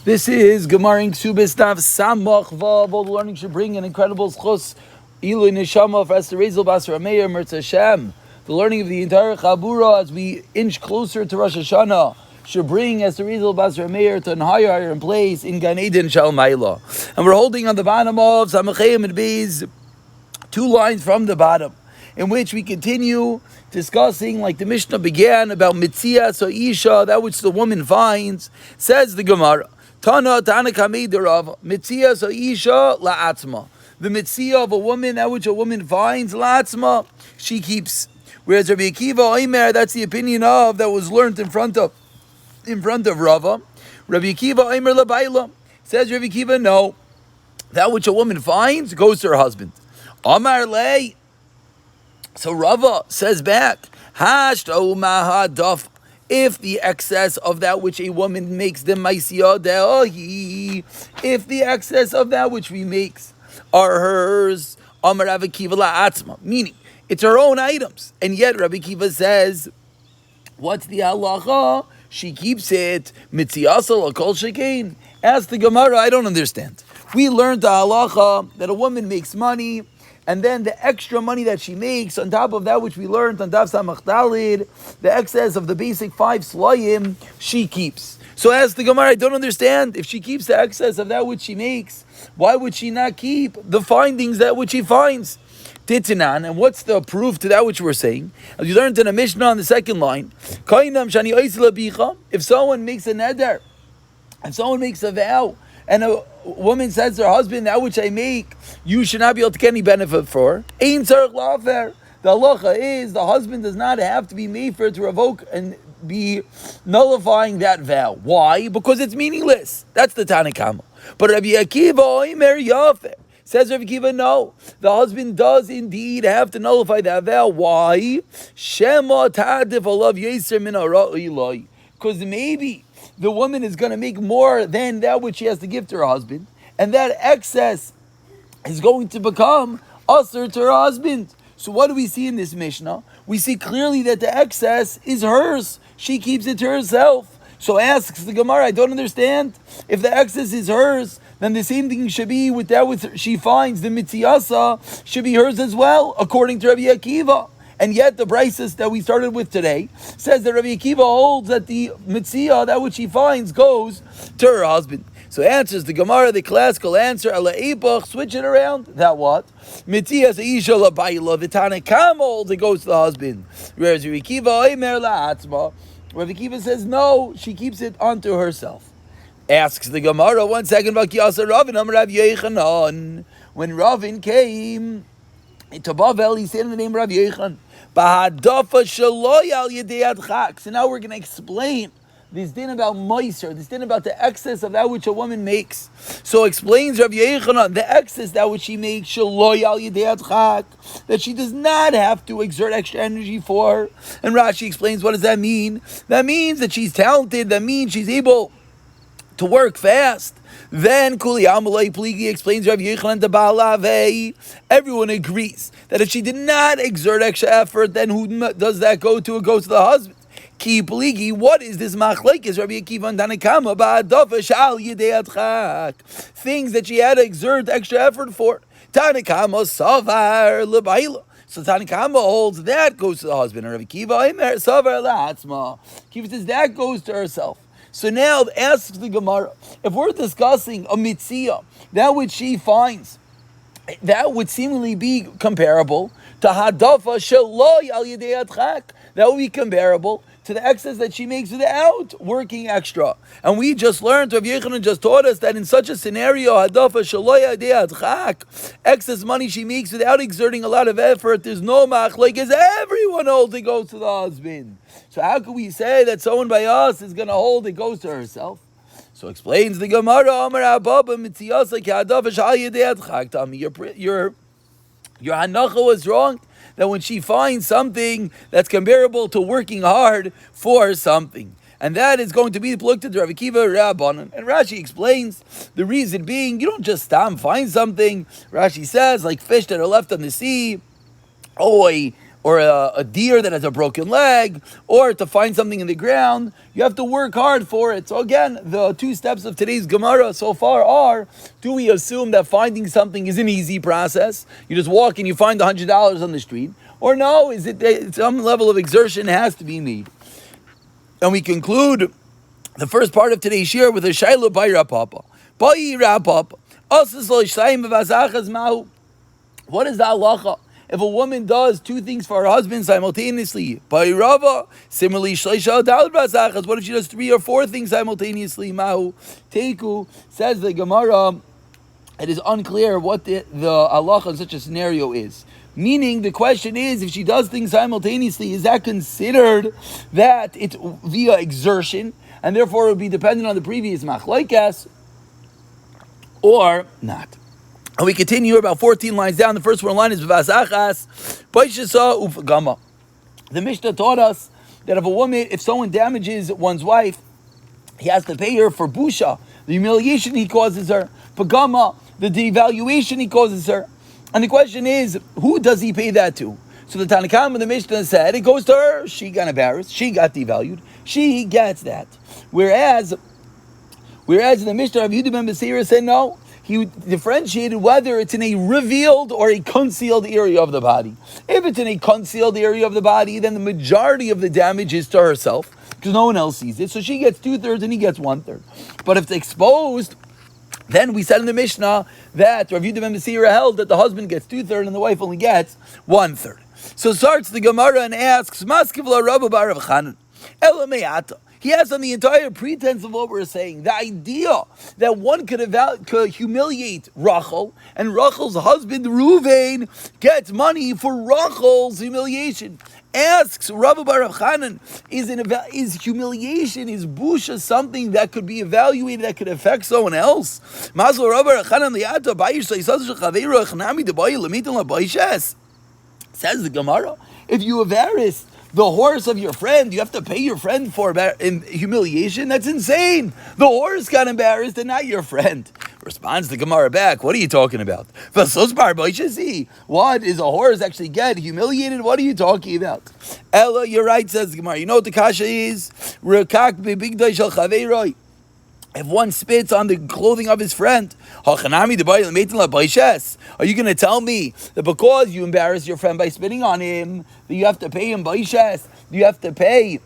This is Gemara in Kesubos Daf Samach Vav. All the learning should bring an incredible zchus, ilu neshama for us to Reyzel Basar Meir Mertz Hashem. The learning of the entire Chabura as we inch closer to Rosh Hashanah should bring as the Reyzel Basar Meir to an higher place in Gan Eden Shal Maila. And we're holding on the bottom of Samachayim and Beis, 2 lines from the bottom, in which we continue discussing, like the Mishnah began, about Mitzias or Isha, that which the woman finds. Says the Gemara, Tana Kamei Derav, Mitzias or Isha la'atzma. The Mitzia of a woman, that which a woman finds, la'atzma, she keeps. Whereas Rabbi Akiva Omer, that's the opinion of, that was learned in front of Rava. Rabbi Akiva Omer labayla. Says Rabbi Akiva, no, that which a woman finds goes to her husband. Amar lei. So Rava says back, Hashto mahadaf. If the excess of that which a woman makes the maisiyah de'ohi, if the excess of that which we makes are hers, Amar Rabbi Akiva la'atzma, meaning it's her own items, and yet Rabbi Akiva says, what's the halacha? She keeps it mitziyasa l'kol shekein. Ask the Gemara, I don't understand. We learned the halacha that a woman makes money, and then the extra money that she makes, on top of that which we learned on Daf Samach Dalid, the excess of the basic 5 slayim, she keeps. So ask the Gemara, I don't understand. If she keeps the excess of that which she makes, why would she not keep the findings that which she finds? Titinan, and what's the proof to that which we're saying? As you learned in a Mishnah on the second line, if someone makes a neder, if someone makes a vow, and a woman says to her husband, that which I make, you should not be able to get any benefit for. Ein tzarich la'afer. The halacha is the husband does not have to be made for it to revoke and be nullifying that vow. Why? Because it's meaningless. That's the Tanna Kama. But Rabbi Akiva Omer Yafer says Rabbi Akiva, no, the husband does indeed have to nullify that vow. Why? Shema ta'adif alav yeser min ha'ra'ilai. Because maybe the woman is going to make more than that which she has to give to her husband, and that excess is going to become usher to her husband. So what do we see in this Mishnah? We see clearly that the excess is hers. She keeps it to herself. So asks the Gemara, I don't understand. If the excess is hers, then the same thing should be with that which she finds, the mitziyasa, should be hers as well, according to Rabbi Akiva. And yet the brises that we started with today says that Rabbi Akiva holds that the mitziyah, that which she finds, goes to her husband. So answers the Gemara, the classical answer, ala eipach, switch it around. That what? Mitziyah isha labayla, the Tanna Kama holds it goes to the husband. Whereas Rabbi Akiva omer la'atzma, Rabbi Akiva says no, she keeps it onto herself. Asks the Gemara, 1 second, when Ravin came to Bavel, he said in the name of Rav Yechon, so now we're going to explain this din about moiser, this din about the excess of that which a woman makes. So explains Rav Yechon, the excess that which she makes, that she does not have to exert extra energy for. And Rashi explains, what does that mean? That means that she's talented, that means she's able to work fast. Then Kuli Amalei Pligi explains Rav Yechon to Baalave. Everyone agrees that if she did not exert extra effort, then who does that go to? It goes to the husband. Ki Pligi, what is this machlekes Rabbi Akiva and Tanna Kama ba'adafa shal yidei adchak? Things that she had to exert extra effort for. Tanna Kama savar lebayla. So Tanna Kama holds that goes to the husband. And Rabbi Akiva Omer savar la'atzma. Akiva says that goes to herself. So now asks the Gemara, if we're discussing a mitziyah, that which she finds, that would seemingly be comparable to hadafa sheloi al yedei adchak. That would be comparable to the excess that she makes without working extra. And we just learned, Rav Yechanan just taught us that in such a scenario, hadafa sheloi al yedei adchak, excess money she makes without exerting a lot of effort, there's no machlekes, everyone holds it goes to the husband. So how can we say that someone by us is going to hold it goes to herself? So explains the Gemara, Amar Ababa mitziyasa ki hadafa shal yedei adchak. Tell me, your hanacha was wrong. That when she finds something that's comparable to working hard for something, and that is going to be looked at Rav Akiva Rabbanan. And Rashi explains the reason being, you don't just find something. Rashi says, like fish that are left on the sea, or a deer that has a broken leg, or to find something in the ground, you have to work hard for it. So again, the two steps of today's Gemara so far are, do we assume that finding something is an easy process? You just walk and you find $100 on the street? Or no, is it some level of exertion has to be made? And we conclude the first part of today's shir with a shayla by Rapapa. By Rapapa. What is the halacha if a woman does two things for her husband simultaneously? By Rava, similarly, what if she does 3 or 4 things simultaneously? Mahu Teiku, says the Gemara, it is unclear what the halacha in such a scenario is. Meaning, the question is, if she does things simultaneously, is that considered that it's via exertion, and therefore it would be dependent on the previous machlaikas, or not? And we continue about 14 lines down. The first one line is V'vasachas Baishasa Ufgama. The Mishnah taught us that if someone damages one's wife, he has to pay her for busha, the humiliation he causes her, pagama, the devaluation he causes her. And the question is, who does he pay that to? So the Tanakam of the Mishnah said, it goes to her. She got embarrassed. She got devalued. She gets that. Whereas in the Mishnah of Yehuda ben Beseira said no. He differentiated whether it's in a revealed or a concealed area of the body. If it's in a concealed area of the body, then the majority of the damage is to herself, because no one else sees it. So she gets 2/3 and he gets 1/3. But if it's exposed, then we said in the Mishnah that Rav Yehuda ben Beseira held that the husband gets 2/3 and the wife only gets 1/3. So starts the Gemara and asks, Maskivla Rabba bar Rav Chanan, Ela me'ata. He has on the entire pretense of what we're saying, the idea that one could humiliate Rachel, and Rachel's husband Reuven gets money for Rachel's humiliation. Asks Rabbi bar Rav Chanan, is humiliation, is busha something that could be evaluated, that could affect someone else? Says the Gemara, if you embarrass the horse of your friend, you have to pay your friend for humiliation? That's insane. The horse got embarrassed and not your friend. Responds the Gemara back, what are you talking about? What is a horse actually get humiliated? What are you talking about? Ella, you're right, says the Gemara. You know what the kasha is? If one spits on the clothing of his friend, are you going to tell me that because you embarrass your friend by spitting on him, that you have to pay him baishes? You have to pay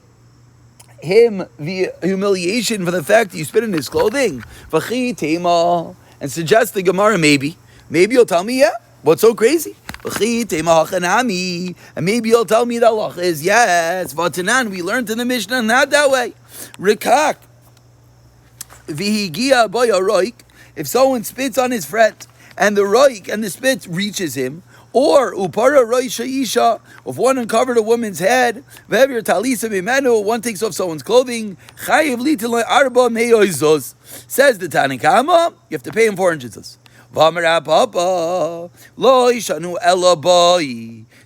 him the humiliation for the fact that you spit in his clothing? And suggest the Gemara, maybe you'll tell me, yeah, what's so crazy? And maybe you'll tell me that Allah is, yes, Vatanan, we learned in the Mishnah, not that way. Rikak. If someone spits on his friend and the roik and the spit reaches him, or upara roisha isha, if one uncovered a woman's head, one takes off someone's clothing, says the Tanakama, you have to pay him 400 zuz.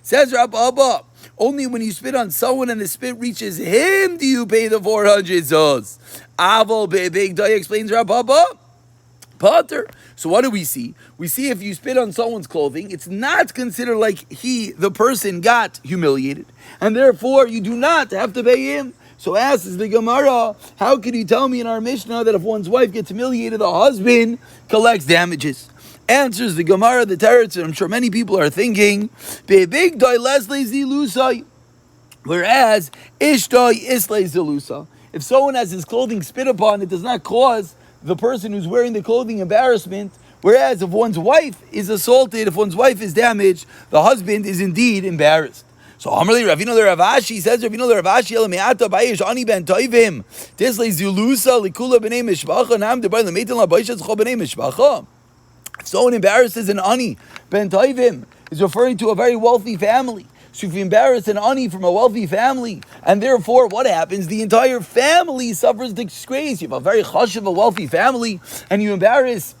Says Rab Abba, only when you spit on someone and the spit reaches him do you pay the 400 zuz. Aval big day explains Rab Abba. Potter. So what do we see? We see if you spit on someone's clothing, it's not considered like the person got humiliated, and therefore you do not have to pay him. So asks the Gemara, how can you tell me in our Mishnah that if one's wife gets humiliated, the husband collects damages? Answers the Gemara, the Teretz, and I'm sure many people are thinking, whereas if someone has his clothing spit upon, it does not cause the person who's wearing the clothing embarrassment. Whereas if one's wife is assaulted, if one's wife is damaged, the husband is indeed embarrassed. So Amrli Ravino the Ravashi says, Ravino the Ravashi Elameata Bayish Ani Ben Toivim Tisle Zulusa Likula B'nei Mishpacha Nam Debar Lemeitin La Bayish Zcho B'nei Mishpacha. Someone embarrasses an Ani Ben Toivim is referring to a very wealthy family. So if you embarrass an Ani from a wealthy family, and therefore what happens? The entire family suffers disgrace. You have a very hush of a wealthy family, and you embarrass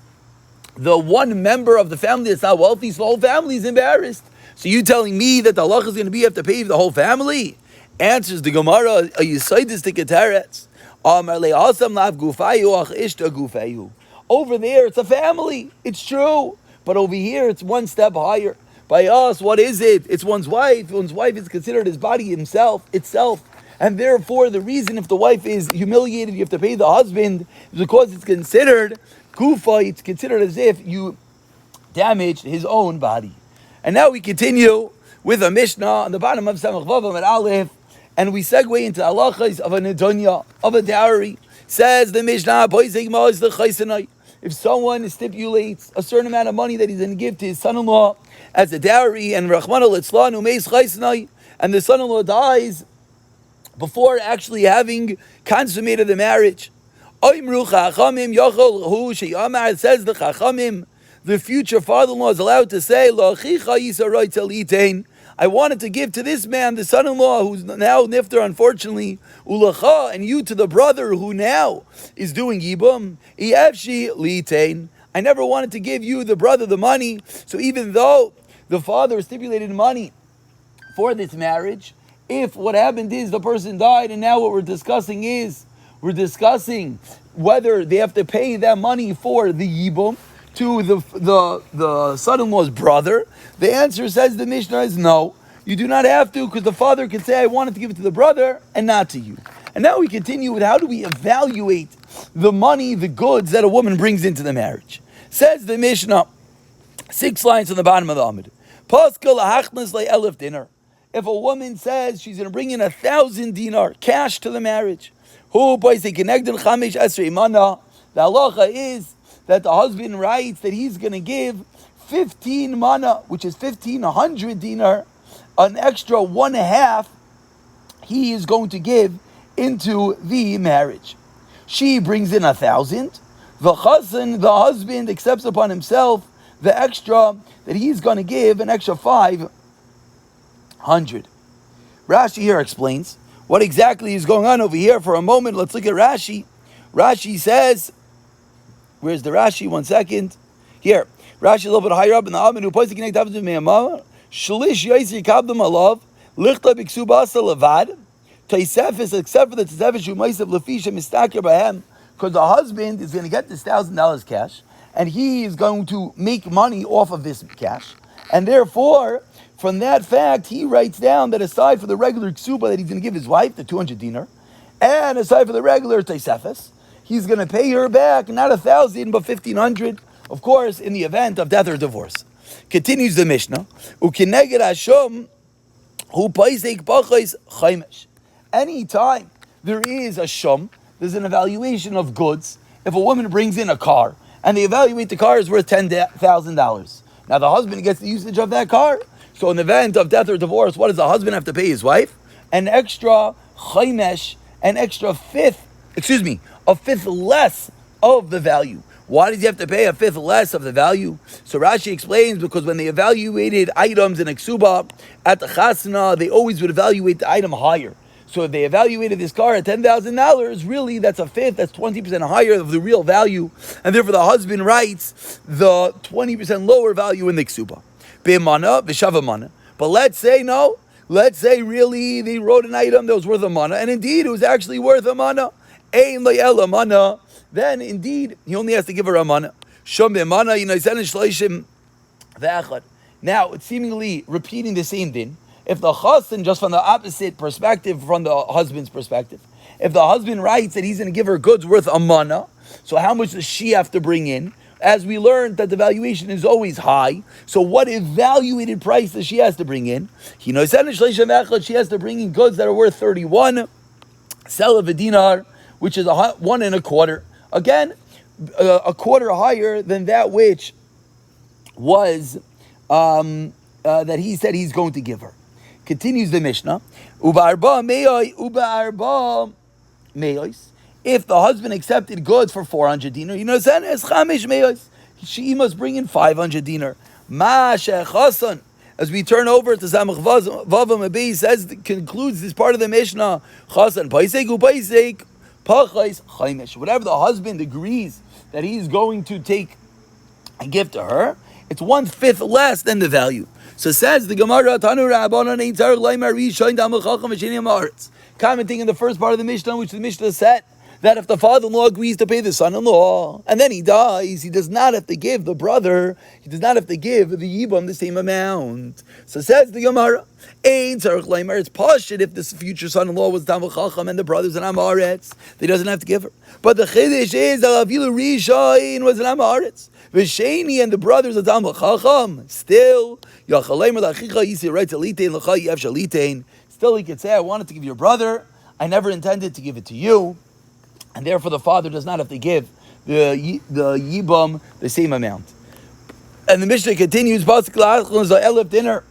the one member of the family that's not wealthy, so the whole family is embarrassed. So you telling me that the halach is going to be you have to pay the whole family? Answers the Gemara, a yisaidis to Keteretz. Over there, it's a family. It's true. But over here, it's one step higher. By us, what is it? It's one's wife. One's wife is considered his body itself. And therefore, the reason if the wife is humiliated, you have to pay the husband, is because it's considered kufa, it's considered as if you damaged his own body. And now we continue with a Mishnah on the bottom of Samach Vav at Aleph, and we segue into halachas of a nedunya, of a dowry. Says the Mishnah, if someone stipulates a certain amount of money that he's going to give to his son-in-law as a dowry, and and the son-in-law dies before actually having consummated the marriage, says the Chachamim, the future father-in-law is allowed to say, I wanted to give to this man, the son-in-law, who's now nifter, unfortunately, and you to the brother who now is doing yibum. I never wanted to give you, the brother, the money. So even though the father stipulated money for this marriage, if what happened is the person died, and now what we're discussing whether they have to pay that money for the yibum to the son-in-law's brother, the answer, says the Mishnah, is no. You do not have to, because the father can say, I wanted to give it to the brother and not to you. And now we continue with how do we evaluate the money, the goods that a woman brings into the marriage. Says the Mishnah, 6 lines on the bottom of the Amid. Dinar. If a woman says she's going to bring in 1,000 dinar cash to the marriage, the halacha is that the husband writes that he's going to give 15 mana, which is 1,500 dinar, an extra 1/2 he is going to give into the marriage. She brings in 1,000. The husband accepts upon himself the extra that he's going to give, an extra 500. Rashi here explains what exactly is going on over here. For a moment, let's look at Rashi. Rashi says, where's the Rashi? 1 second. Here. Rashi a little bit higher up in the Amid. Shlish Yaisir Kabdam Alav, Lichta Kesubos Levad, Taisefis, except for the Taisefis Shumaisav Lefisha Mistakir Bahem, because the husband is going to get this $1,000 cash, and he is going to make money off of this cash. And therefore, from that fact, he writes down that aside for the regular ksuba that he's going to give his wife, the 200 dinar, and aside for the regular taisefes, he's going to pay her back not 1,000 but 1,500, of course, in the event of death or divorce. Continues the Mishnah. Anytime there is a shum, there's an evaluation of goods. If a woman brings in a car and they evaluate the car is worth $10,000, now the husband gets the usage of that car. So in the event of death or divorce, what does the husband have to pay his wife? An extra chaymesh, a fifth less of the value. Why does he have to pay a fifth less of the value? So Rashi explains, because when they evaluated items in a ksuba at the chasna, they always would evaluate the item higher. So if they evaluated this car at $10,000, really that's a fifth, that's 20% higher of the real value, and therefore the husband writes the 20% lower value in the ksuba. B'mana, v'shavamana. But let's say really they wrote an item that was worth a mana, and indeed it was actually worth a mana. Ein le'el a mana. Then indeed he only has to give her a mana. Shom b'mana yinaisen shleishim v'echad. Now it's seemingly repeating the same thing. If the chassan, just from the opposite perspective, from the husband's perspective, if the husband writes that he's going to give her goods worth a mana, so how much does she have to bring in? As we learned that the valuation is always high, so what evaluated price does she has to bring in? She has to bring in goods that are worth 31, sell of a dinar, which is 1 1/4. Again, a quarter higher than that which was that he said he's going to give her. Continues the Mishnah. If the husband accepted goods for 400 dinar, she must bring in 500 dinar. As we turn over to Samach Vavam Abi, says, concludes this part of the Mishnah, whatever the husband agrees that he's going to take and give to her, it's 1/5 less than the value. So says the Gemara, commenting in the first part of the Mishnah, which the Mishnah said that if the father-in-law agrees to pay the son-in-law, and then he dies, he does not have to give the brother, he does not have to give the Yibam the same amount. So says the Gemara, Ein tzarich leimer, it's pashut if this future son-in-law was Talmid Chacham and the brothers an Amaretz, he doesn't have to give her. But the Chiddush is that Avilu Rishain was an Amaretz. V'sheni and the brothers of Talmid Chacham, still, Yachal leimer l'Achicha Yisi right to Litein, L'cha Yev Shalitein. Still he could say, I wanted to give your brother, I never intended to give it to you. And therefore, the father does not have to give the Yibam the same amount. And the Mishnah continues, dinner.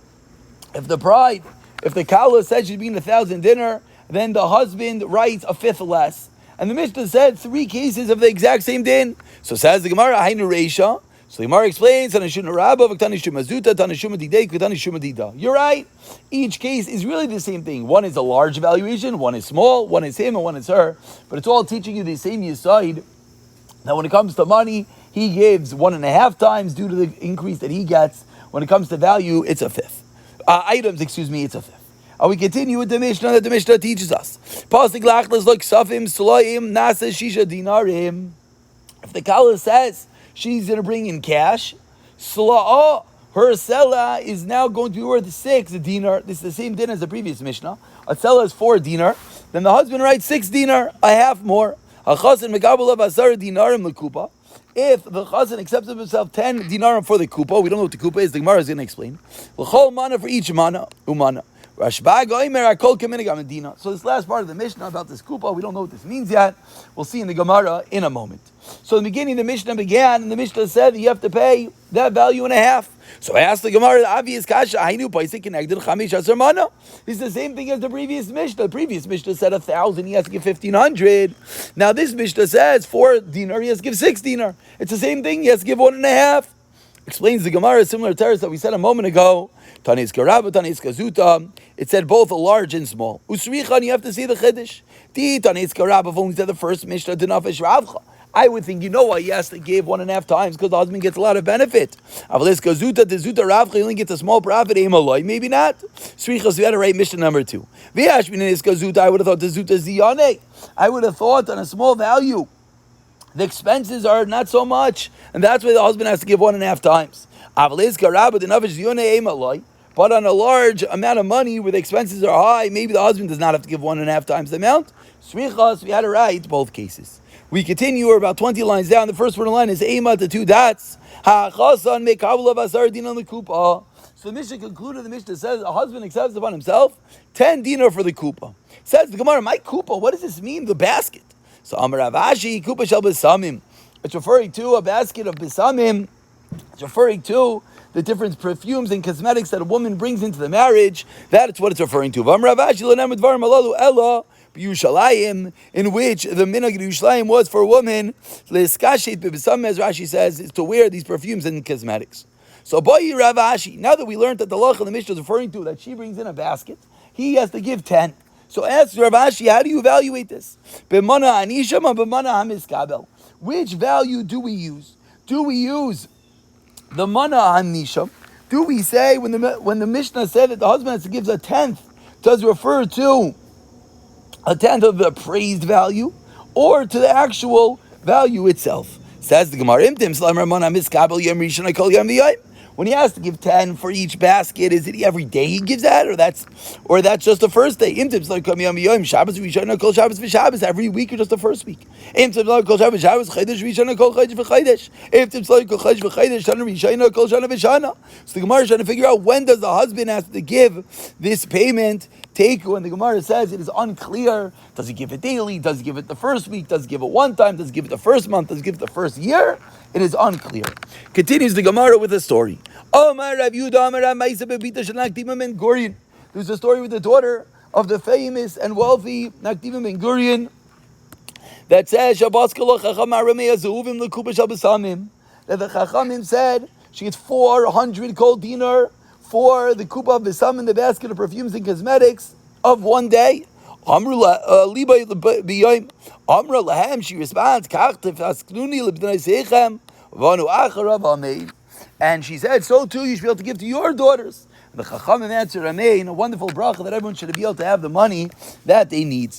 If the Kala said she's being 1,000 dinner, then the husband writes a fifth less. And the Mishnah said 3 cases of the exact same din. So says the Gemara, Hainu Reisha. So the Gemara explains, you're right. Each case is really the same thing. One is a large valuation, one is small, one is him and one is her. But it's all teaching you the same yesod. Now when it comes to money, he gives 1.5 times due to the increase that he gets. When it comes to value, it's a fifth. It's a fifth. And we continue with the Mishnah that the Mishnah teaches us. If the Kala says she's going to bring in cash, her sela is now going to be worth 6 dinar. This is the same dinar as the previous Mishnah. A sela is 4 dinar. Then the husband writes 6 dinar, a half more. If the chazan accepts of himself 10 dinarim for the kupa, we don't know what the kupa is, the Gemara is going to explain. L'chol mana for each mana, umana. So this last part of the Mishnah about this kupa, we don't know what this means yet. We'll see in the Gemara in a moment. So in the beginning, the Mishnah began, and the Mishnah said that you have to pay that value and a half. So I asked the Gemara, the obvious kasha, it's the same thing as the previous Mishnah. The previous Mishnah said 1,000, he has to give 1,500. Now this Mishnah says 4 dinar, he has to give 6 dinar. It's the same thing, he has to give 1.5. Explains the Gemara, similar terrace that we said a moment ago. Tanis Karabba, Tanis Kazuta. It said both large and small. Usrichan, you have to see the Chiddush. Tanis Karabba only said the first Mishnah, Dinafish Ravcha. I would think, you know why he has to give 1.5 times, because the husband gets a lot of benefit. Avalis Kazuta, Dezuta Ravcha, he only gets a small profit, maybe not. Srichas, we had to write Mishnah number 2. V'yashminis Kazuta, I would have thought Dezuta Ziyane. I would have thought on a small value, the expenses are not so much, and that's why the husband has to give 1.5 times. But on a large amount of money where the expenses are high, maybe the husband does not have to give 1.5 times the amount. Srichas, we had to write both cases. We continue, we're about 20 lines down. The first word in line is Eima, the 2 dots. So the Mishnah concluded, the Mishnah says, a husband accepts upon himself 10 dinar for the kupa. Says the Gemara, my kupa, what does this mean, the basket? So Amar Avashi, kupa shel besamim. It's referring to a basket of besamim. It's referring to the different perfumes and cosmetics that a woman brings into the marriage. That's what it's referring to. Amar Avashi l'nem dvarim alalu ella b'Yushalayim, in which the minhag of Yerushalayim was for a woman le'eskashet bebesamim, as Rashi says, is to wear these perfumes and cosmetics. So boy Ravashi, now that we learned that the Lach of the Mishnah is referring to that she brings in a basket, he has to give 10. So ask Rav Ashi, how do you evaluate this? B'mana anisham or b'mana hamiskabel? Which value do we use? Do we use the mana anisham? Do we say when the Mishnah said that the husband has to give a 10th, does it refer to a 10th of the appraised value, or to the actual value itself? Says the Gemara, when he has to give 10 for each basket, is it every day he gives that, or that's just the first day? Every week or just the first week? So the Gemara is trying to figure out, when does the husband have to give this payment? When the Gemara says it is unclear, does he give it daily? Does he give it the first week? Does he give it one time? Does he give it the first month? Does he give it the first year? It is unclear. Continues the Gemara with a story. There's a story with the daughter of the famous and wealthy Nakdima Ben Gurion that says that the Chachamim said she gets 400 gold dinar for the kupa of besamim, the basket of perfumes and cosmetics of one day. Amra lahem, she responds, and she said, so too you should be able to give to your daughters. And the Chachamim answered, Amen, a wonderful bracha that everyone should be able to have the money that they need.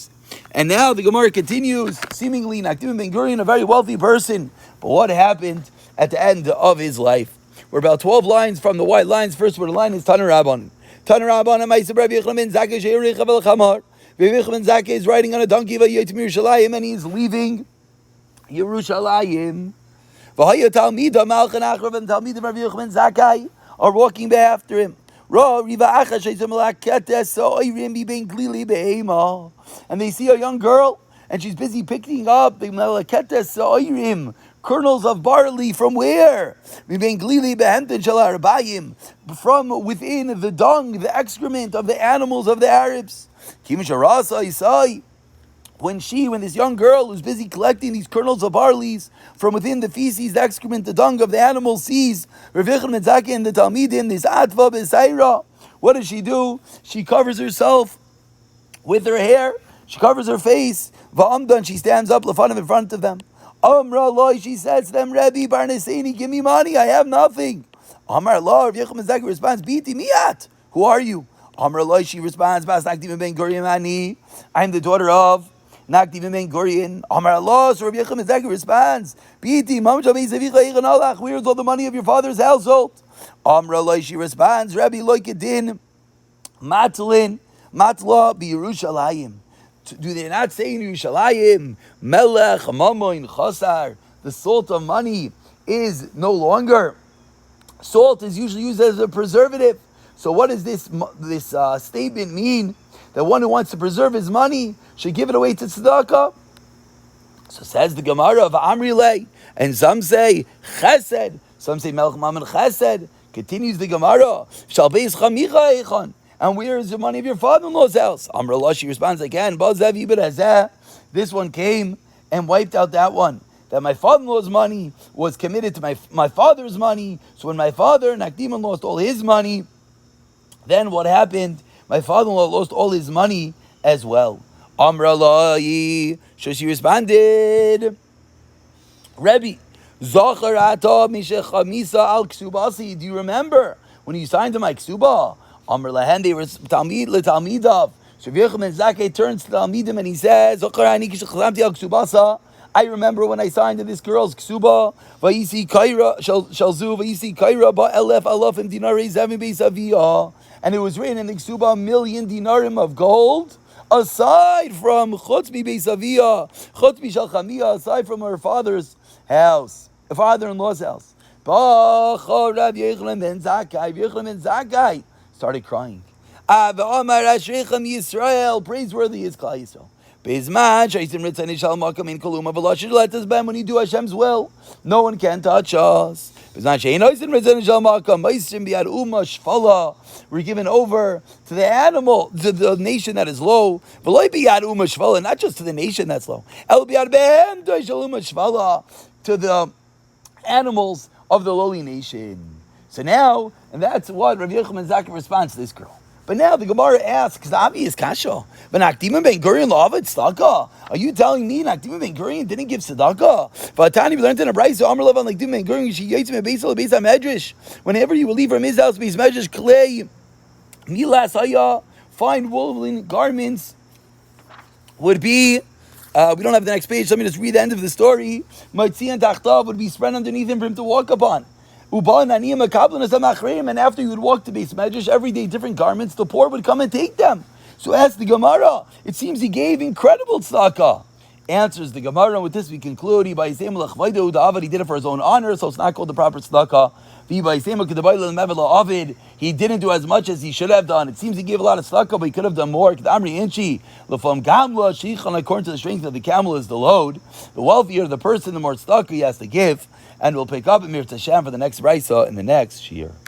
And now the Gemara continues, seemingly Nakdim ben Gurion, a very wealthy person. But what happened at the end of his life? We're about 12 lines from the white lines. First word of the line is Taner Rabban. Taner Rabban, Ma'aseh Rabbi Yochanan ben Zakkai she'irich avel chamar. Rabbi Yochanan ben Zakkai is riding on a donkey v'yotzim Yerushalayim, and he's leaving Yerushalayim. V'haya talmida malchan achrav, and talmidim Rabbi Yochanan ben Zakkai are walking after him. And they see a young girl, and she's busy picking up the kernels of barley from where? From within the dung, the excrement of the animals of the Arabs. When this young girl who's busy collecting these kernels of barley from within the feces, the excrement, the dung of the animals, sees Rav Yochanan ben Zakkai and the Talmidim, this atva b'saira, what does she do? She covers herself with her hair, she covers her face, va'amda, and she stands up in front of them. Amra loy, she says to them, Rebbe Barnesini, give me money, I have nothing. Amar loy, Rav Yochanan ben Zakkai responds, Biti miyat, who are you? Amra loy, she responds, Bas Nakdim ben Gurion ani, I'm the daughter of Nakdim ben Gurion. Amar Allah, so Rabbi Yochanan ben Zakkai responds, Biti, where's all the money of your father's household? Amar Allah, she responds, Rabbi Loikedin, Matlin, Matla, bi Yerushalayim. Do they not say in Yerushalayim, Melech, Mamoin, Chasar, the salt of money is no longer? Salt is usually used as a preservative. So what does this statement mean? That one who wants to preserve his money should give it away to tzedakah. So says the Gemara of Amrilei, and some say Chesed, some say Melech Mammon Chesed. Continues the Gemara, Shal Beis Chamicha Eichon, and where is the money of your father-in-law's house? Amrullah, she responds again, this one came and wiped out that one. That my father-in-law's money was committed to my father's money. So when my father, Nakdim, lost all his money, then what happened? My father-in-law lost all his money as well. Amralai, so she responded, Rebbe, Zacharata Mishechamisa al Kesubasi. Do you remember when you signed to my Kesuba? Amralahen, they were Talmid leTalmidav. So Rabbi Yochanan ben Zakkai turns to Talmidim and he says, Zacharani Kishechamti al Kesubasa. I remember when I signed to this girl's Kesuba, Vayisi Kaira Shalzu, Vayisi Kaira ba Elef Alafim Dinari Zevim Beis Aviyah. And it was written in the Kesuba, 1,000,000 dinarim of gold, aside from Chutz mi Beis Aviyah, Chutz mi Shalchamiyah, aside from her father's house, her father-in-law's house. Bacha Rav Yochanan ben Zakkai, Yochanan ben Zakkai started crying. Amar Ashrechem Yisrael, praiseworthy is Klal Yisrael. When you do Hashem's will, no one can touch us. We're given over to the animal, to the nation that is low. Not just to the nation that's low. To the animals of the lowly nation. So now, and that's what Rabbi Yochanan ben Zakkai responds to this girl. But now the Gemara asks the obvious kasha. But Nakdim ben Gurion lo'avid tzedakah. Are you telling me Nakdim ben Gurion didn't give tzedakah? V'atani, we learned in a brayso, Amar Lavan Nakdim ben Gurion she yitzim beisa lebeisa medrash. Whenever you will leave from his house, beis medrash klei milas haya, fine woven garments would be. We don't have the next page. So let me just read the end of the story. Matzian tachtav would be spread underneath him for him to walk upon. And after you would walk to Beis Medrash every day, different garments, the poor would come and take them. So ask the Gemara, it seems he gave incredible tzedakah. Answers the Gemara, and with this we conclude, he did it for his own honor, so it's not called the proper tzedakah. He didn't do as much as he should have done. It seems he gave a lot of tzedakah, but he could have done more. According to the strength of the camel is the load. The wealthier the person, the more tzedakah he has to give. And we'll pick up Emir Tashem for the next Raisa in the next year.